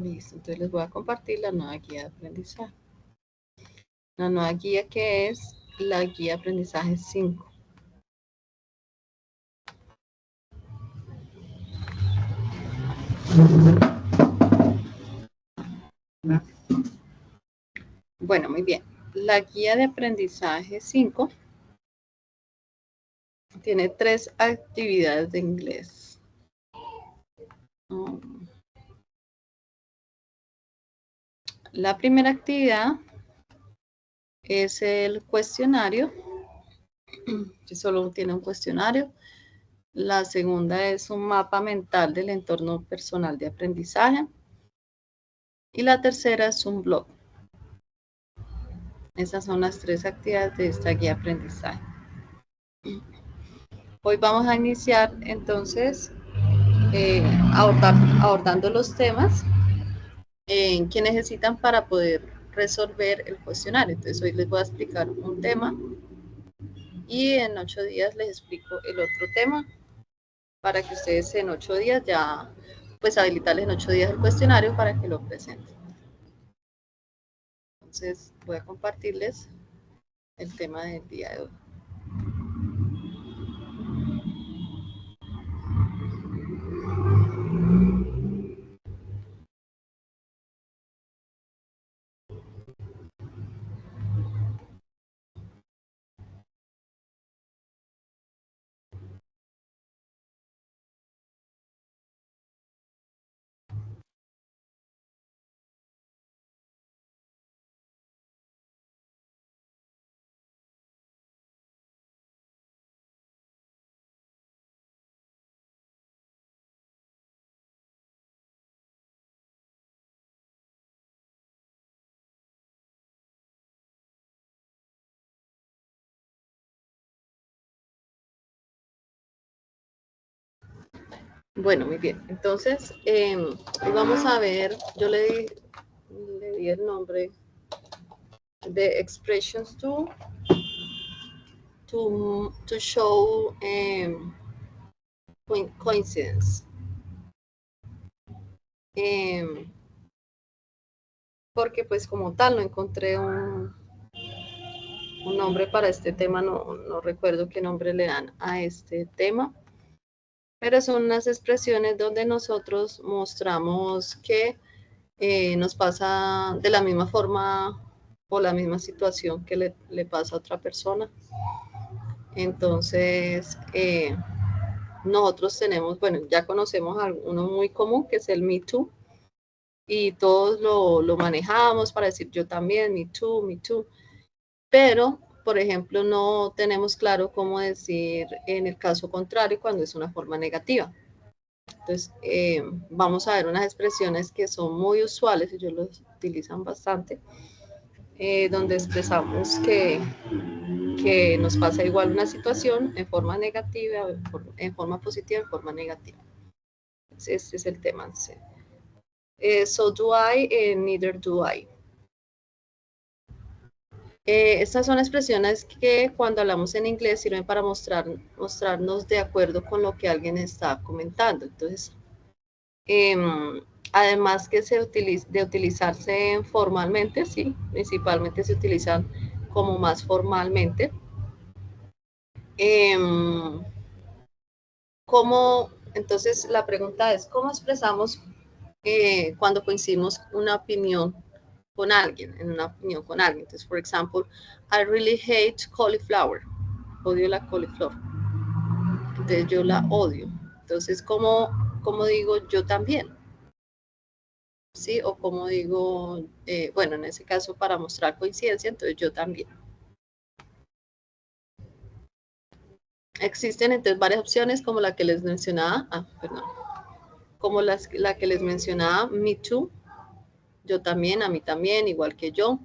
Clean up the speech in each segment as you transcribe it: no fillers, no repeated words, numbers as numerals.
Listo, entonces les voy a compartir la nueva guía de aprendizaje. La nueva guía que es la guía de aprendizaje 5. Bueno, muy bien. La guía de aprendizaje 5 tiene 3 actividades de inglés. La primera actividad es el cuestionario, que solo tiene un cuestionario. La segunda es un mapa mental del entorno personal de aprendizaje. Y la tercera es un blog. Esas son las 3 actividades de esta guía de aprendizaje. Hoy vamos a iniciar entonces abordando los temas que necesitan para poder resolver el cuestionario. Entonces hoy les voy a explicar un tema y en 8 días les explico el otro tema para que ustedes en 8 días ya, pues habilitarles en 8 días el cuestionario para que lo presenten. Entonces voy a compartirles el tema del día de hoy. Bueno, muy bien. Entonces, vamos a ver, yo le di el nombre de expressions to show coincidence. Porque pues como tal no encontré un nombre para este tema, no recuerdo qué nombre le dan a este tema. Pero son unas expresiones donde nosotros mostramos que nos pasa de la misma forma o la misma situación que le pasa a otra persona. Entonces, nosotros tenemos, bueno, ya conocemos uno muy común que es el Me Too y todos lo manejamos para decir yo también, Me Too, pero, por ejemplo, no tenemos claro cómo decir en el caso contrario cuando es una forma negativa. Entonces, vamos a ver unas expresiones que son muy usuales, ellos los utilizan bastante, donde expresamos que nos pasa igual una situación en forma negativa, en forma positiva, en forma negativa. Este es el tema. So do I, neither do I. Estas son expresiones que cuando hablamos en inglés sirven para mostrarnos de acuerdo con lo que alguien está comentando. Entonces, además que de utilizarse formalmente, sí, principalmente se utilizan como más formalmente. Entonces la pregunta es, ¿cómo expresamos cuando coincidimos una opinión con alguien, en una opinión con alguien? Entonces, por ejemplo, I really hate cauliflower. Odio la coliflor. Entonces yo la odio. Entonces, ¿cómo digo yo también? ¿Sí? O como digo, bueno, en ese caso para mostrar coincidencia, entonces yo también. Existen entonces varias opciones como la que les mencionaba, como la que les mencionaba, me too, yo también, a mí también, igual que yo.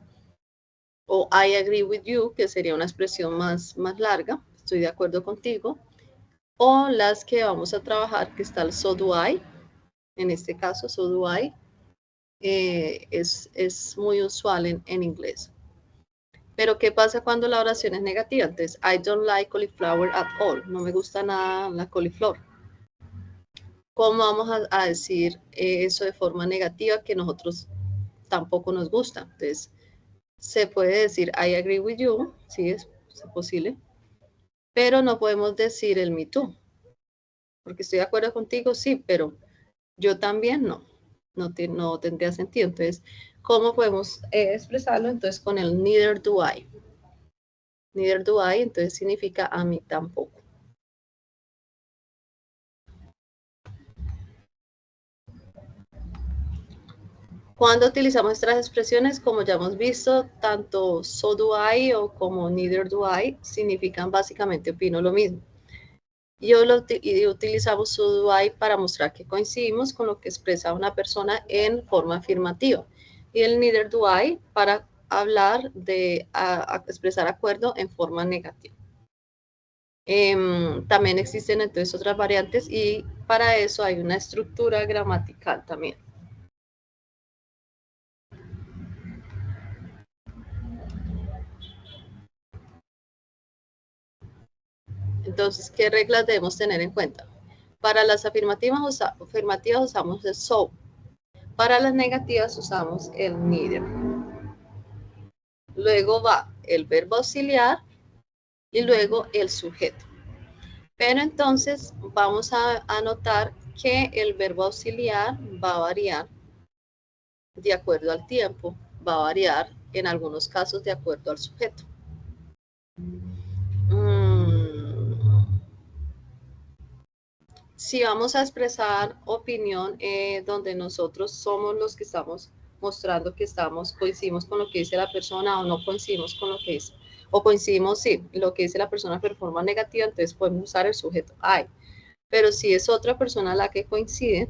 O I agree with you, que sería una expresión más larga, estoy de acuerdo contigo. O las que vamos a trabajar, que está el so do I, en este caso, so do I, es muy usual en inglés. Pero ¿qué pasa cuando la oración es negativa? Entonces, I don't like cauliflower at all. No me gusta nada la coliflor. ¿cómo vamos a decir eso de forma negativa que nosotros tampoco nos gusta? Entonces, se puede decir I agree with you, sí, es posible, pero no podemos decir el me too, porque estoy de acuerdo contigo, sí, pero yo también no tendría sentido. Entonces, ¿cómo podemos expresarlo? Entonces, con el neither do I. Neither do I, entonces significa a mí tampoco. Cuando utilizamos estas expresiones, como ya hemos visto, tanto so do I o como neither do I significan básicamente opino lo mismo. Y utilizamos so do I para mostrar que coincidimos con lo que expresa una persona en forma afirmativa. Y el neither do I para hablar de expresar acuerdo en forma negativa. También existen entonces otras variantes y para eso hay una estructura gramatical también. Entonces, ¿qué reglas debemos tener en cuenta? Para las afirmativas usamos el so. Para las negativas usamos el neither. Luego va el verbo auxiliar y luego el sujeto. Pero entonces vamos a anotar que el verbo auxiliar va a variar de acuerdo al tiempo, va a variar en algunos casos de acuerdo al sujeto. Si vamos a expresar opinión donde nosotros somos los que estamos mostrando que coincidimos con lo que dice la persona o no coincidimos con lo que dice, o coincidimos, sí, lo que dice la persona pero de forma negativa, entonces podemos usar el sujeto I. Pero si es otra persona la que coincide,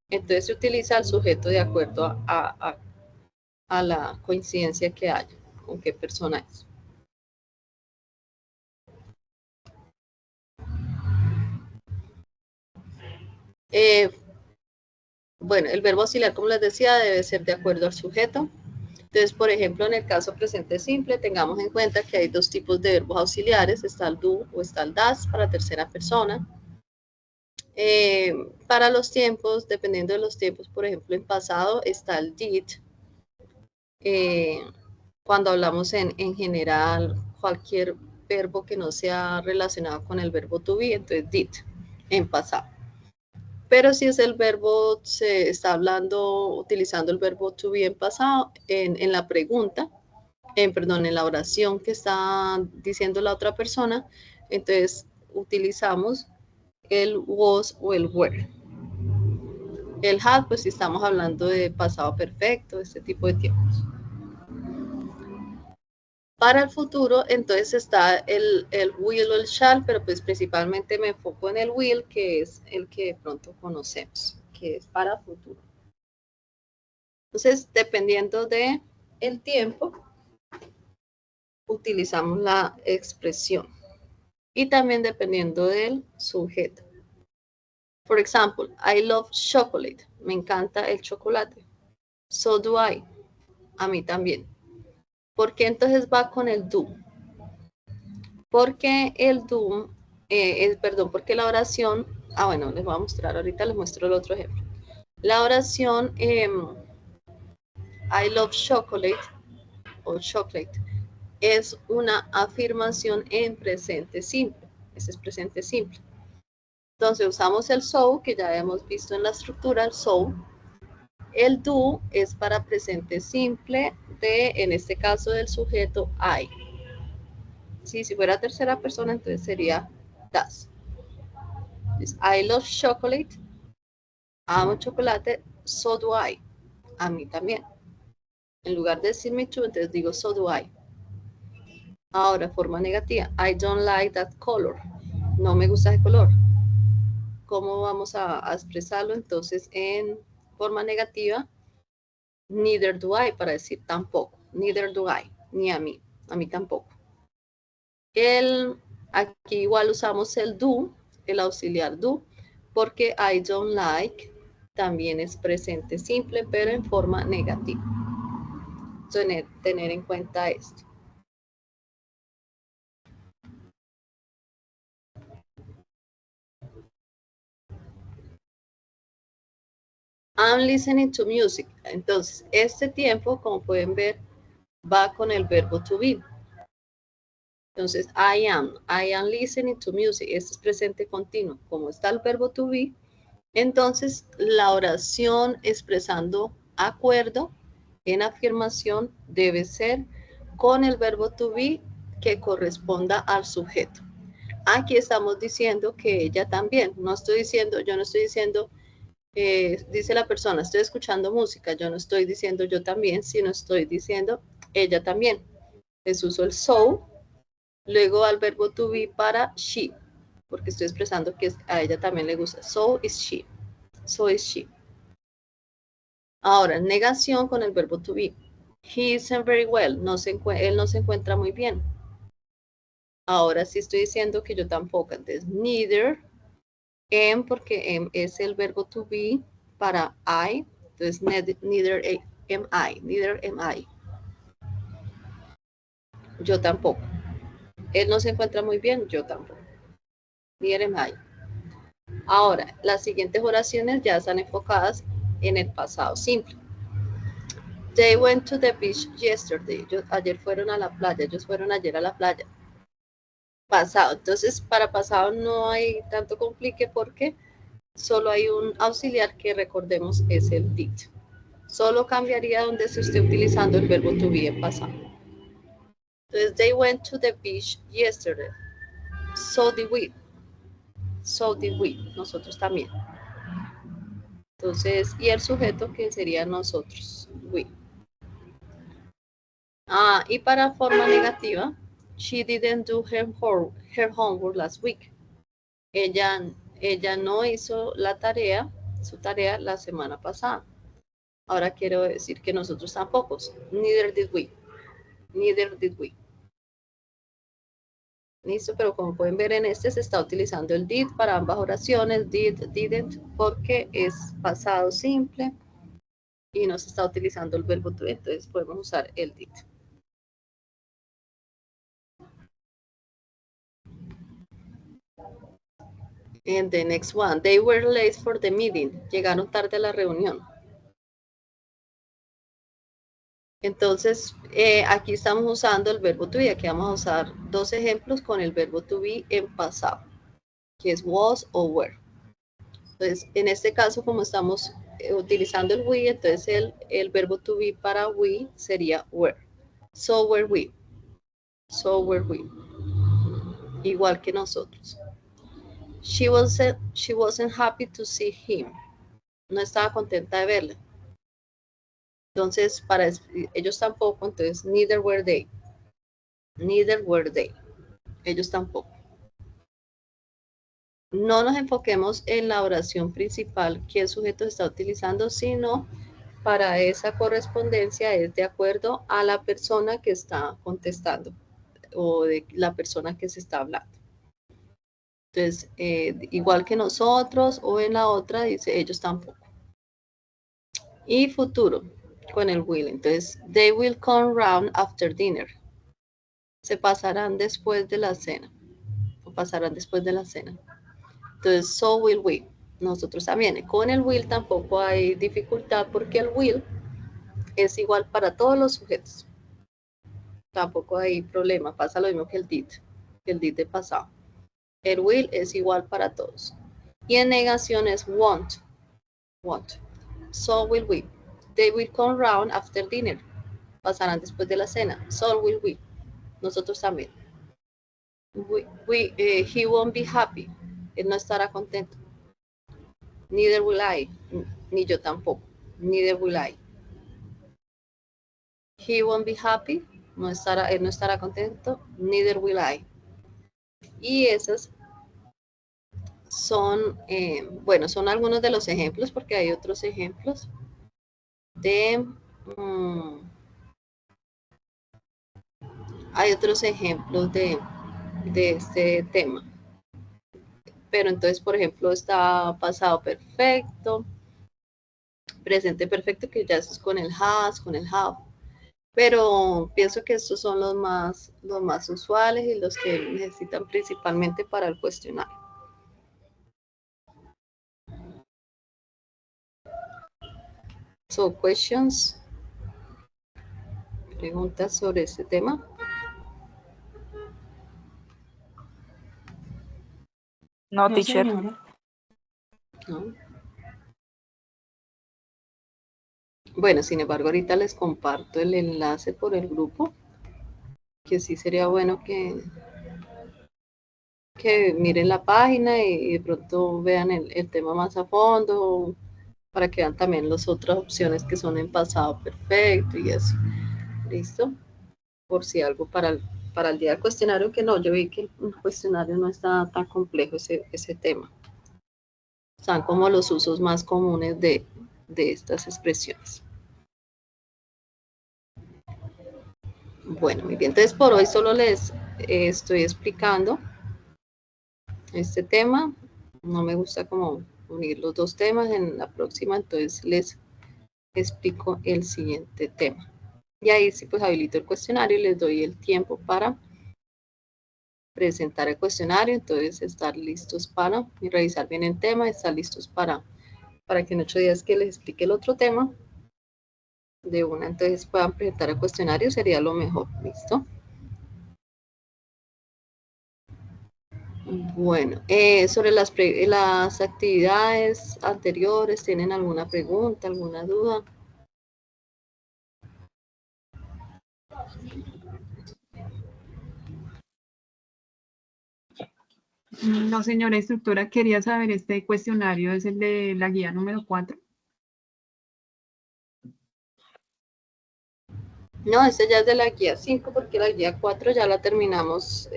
entonces se utiliza el sujeto de acuerdo a la coincidencia que haya, con qué persona es. Bueno, el verbo auxiliar, como les decía, debe ser de acuerdo al sujeto. Entonces, por ejemplo, en el caso presente simple, tengamos en cuenta que hay dos tipos de verbos auxiliares, está el do o está el das para tercera persona. Para los tiempos, dependiendo de los tiempos, por ejemplo, en pasado está el did. Cuando hablamos en general, cualquier verbo que no sea relacionado con el verbo to be, entonces did, en pasado. Pero si es el verbo, se está hablando, utilizando el verbo to be en pasado, en la pregunta, perdón, en la oración que está diciendo la otra persona, entonces utilizamos el was o el were. El had, pues si estamos hablando de pasado perfecto, este tipo de tiempos. Para el futuro, entonces está el will o el shall, pero pues principalmente me enfoco en el will, que es el que de pronto conocemos, que es para futuro. Entonces, dependiendo de el tiempo, utilizamos la expresión. Y también dependiendo del sujeto. Por ejemplo, I love chocolate. Me encanta el chocolate. So do I. A mí también. ¿Por qué entonces va con el do? Porque el do, porque la oración, bueno, les voy a mostrar, ahorita les muestro el otro ejemplo. La oración I love chocolate o chocolate es una afirmación en presente simple. Ese es presente simple. Entonces usamos el so, que ya hemos visto en la estructura, el so. El do es para presente simple de, en este caso, del sujeto I. Sí, si fuera tercera persona, entonces sería does. Entonces, I love chocolate. Amo chocolate. So do I. A mí también. En lugar de decir me too, entonces digo so do I. Ahora, forma negativa. I don't like that color. No me gusta ese color. ¿Cómo vamos a expresarlo? Entonces, en forma negativa, neither do I, para decir tampoco. Neither do I, ni a mí tampoco. Aquí igual usamos el do, el auxiliar do, porque I don't like también es presente simple, pero en forma negativa. Tener en cuenta esto. I'm listening to music. Entonces, este tiempo, como pueden ver, va con el verbo to be. Entonces, I am listening to music. Este es presente continuo. Como está el verbo to be, entonces la oración expresando acuerdo en afirmación debe ser con el verbo to be que corresponda al sujeto. Aquí estamos diciendo que ella también. Yo no estoy diciendo, dice la persona, estoy escuchando música. Yo no estoy diciendo yo también, sino estoy diciendo ella también. Les uso el so. Luego al verbo to be para she, porque estoy expresando que a ella también le gusta. So is she. So is she. Ahora, negación con el verbo to be. He isn't very well. Él no se encuentra muy bien. Ahora sí estoy diciendo que yo tampoco. Entonces, neither am, porque am es el verbo to be para I. Entonces, neither am I. Neither am I. Yo tampoco. Él no se encuentra muy bien. Yo tampoco. Neither am I. Ahora, las siguientes oraciones ya están enfocadas en el pasado simple. They went to the beach yesterday. Ayer fueron a la playa. Ellos fueron ayer a la playa. Pasado. Entonces, para pasado no hay tanto complique porque solo hay un auxiliar que recordemos es el did. Solo cambiaría donde se esté utilizando el verbo to be en pasado. Entonces, they went to the beach yesterday. So did we. So did we. Nosotros también. Entonces, y el sujeto que sería nosotros. We. Y para forma negativa, she didn't do her homework last week. Ella no hizo su tarea la semana pasada. Ahora quiero decir que nosotros tampoco. Neither did we. Neither did we. Listo, pero como pueden ver en este se está utilizando el did para ambas oraciones, did, didn't, porque es pasado simple y no se está utilizando el verbo to be, entonces podemos usar el did. And the next one, they were late for the meeting. Llegaron tarde a la reunión. Entonces, aquí estamos usando el verbo to be. Aquí vamos a usar dos ejemplos con el verbo to be en pasado, que es was o were. Entonces, en este caso, como estamos utilizando el we, entonces el verbo to be para we sería were. So were we. So were we. Igual que nosotros. She wasn't happy to see him. No estaba contenta de verle. Entonces, para ellos tampoco, entonces, neither were they. Neither were they. Ellos tampoco. No nos enfoquemos en la oración principal que el sujeto está utilizando, sino para esa correspondencia es de acuerdo a la persona que está contestando o de la persona que se está hablando. Entonces, igual que nosotros o en la otra, dice ellos tampoco. Y futuro, con el will. Entonces, they will come round after dinner. Se pasarán después de la cena. O pasarán después de la cena. Entonces, so will we. Nosotros también. Con el will tampoco hay dificultad porque el will es igual para todos los sujetos. Tampoco hay problema. Pasa lo mismo que el did de pasado. El will es igual para todos. Y en negación es won't. Won't. So will we. They will come round after dinner. Pasarán después de la cena. So will we. Nosotros también. He won't be happy. Él no estará contento. Neither will I. Ni yo tampoco. Neither will I. He won't be happy. Él no estará contento. Neither will I. Y esas son, bueno, son algunos de los ejemplos porque hay otros ejemplos hay otros ejemplos de este tema. Pero entonces, por ejemplo, está pasado perfecto, presente perfecto, que ya eso es con el has, con el have. Pero pienso que estos son los más usuales y los que necesitan principalmente para el cuestionario. So, questions, preguntas sobre este tema. No, No, teacher. señora. ¿No? Bueno, sin embargo, ahorita les comparto el enlace por el grupo, que sí sería bueno que miren la página y de pronto vean el tema más a fondo, para que vean también las otras opciones que son en pasado perfecto y eso. ¿Listo? Por si algo para el día del cuestionario, que no, yo vi que el cuestionario no está tan complejo ese tema. Están como los usos más comunes de estas expresiones. Bueno, muy bien, entonces por hoy solo les estoy explicando este tema. No me gusta como unir los dos temas. En la próxima entonces les explico el siguiente tema. Y ahí sí pues habilito el cuestionario y les doy el tiempo para presentar el cuestionario, entonces estar listos para revisar bien el tema, estar listos para que en 8 días que les explique el otro tema, de una entonces puedan presentar el cuestionario, sería lo mejor, ¿listo? Bueno, sobre las actividades anteriores, ¿tienen alguna pregunta, alguna duda? No, señora instructora, quería saber, este cuestionario es el de la guía número 4. No, este ya es de la guía 5 porque la guía 4 ya la terminamos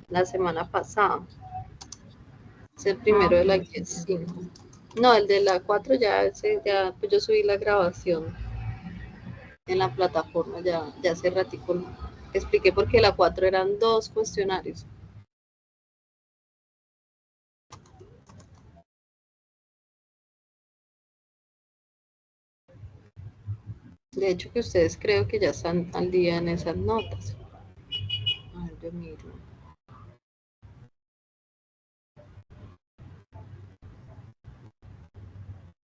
la semana pasada. Es el primero de la guía 5. No, el de la 4 ya, pues yo subí la grabación en la plataforma, ya hace ratico expliqué porque la 4 eran 2 cuestionarios. De hecho que ustedes creo que ya están al día en esas notas. A ver, yo miro.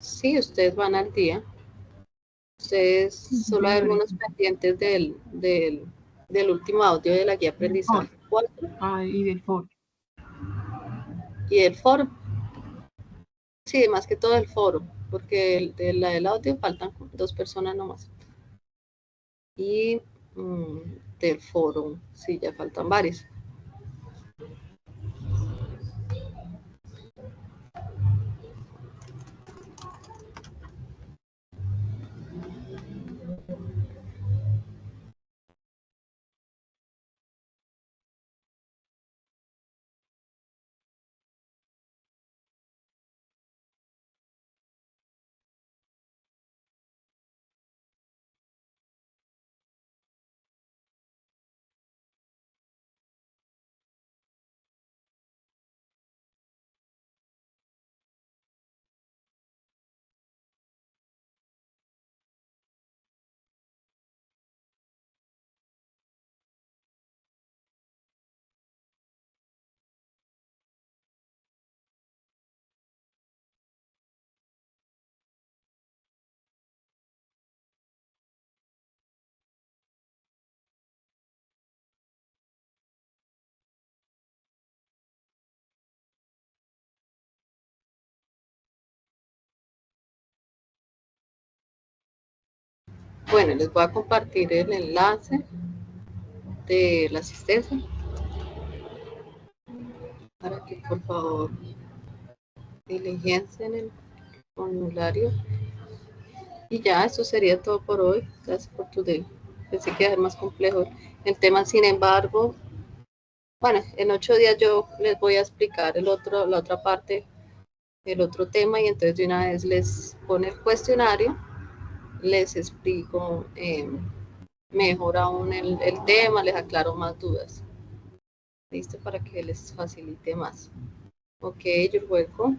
Sí, ustedes van al día. Ustedes, solo hay algunos pendientes del último audio de la guía aprendizaje 4. Y del foro. Y el foro. Sí, más que todo el foro, porque la del audio faltan 2 personas nomás. Y del foro, sí, ya faltan varios. Bueno, les voy a compartir el enlace de la asistencia para que por favor diligencien el formulario. Y ya, eso sería todo por hoy. Gracias por today. Pensé que era más complejo el tema, sin embargo, bueno, en 8 días yo les voy a explicar la otra parte, el otro tema, y entonces de una vez les pone el cuestionario, les explico mejor aún el tema, les aclaro más dudas. ¿Listo? Para que les facilite más. Ok, you're welcome.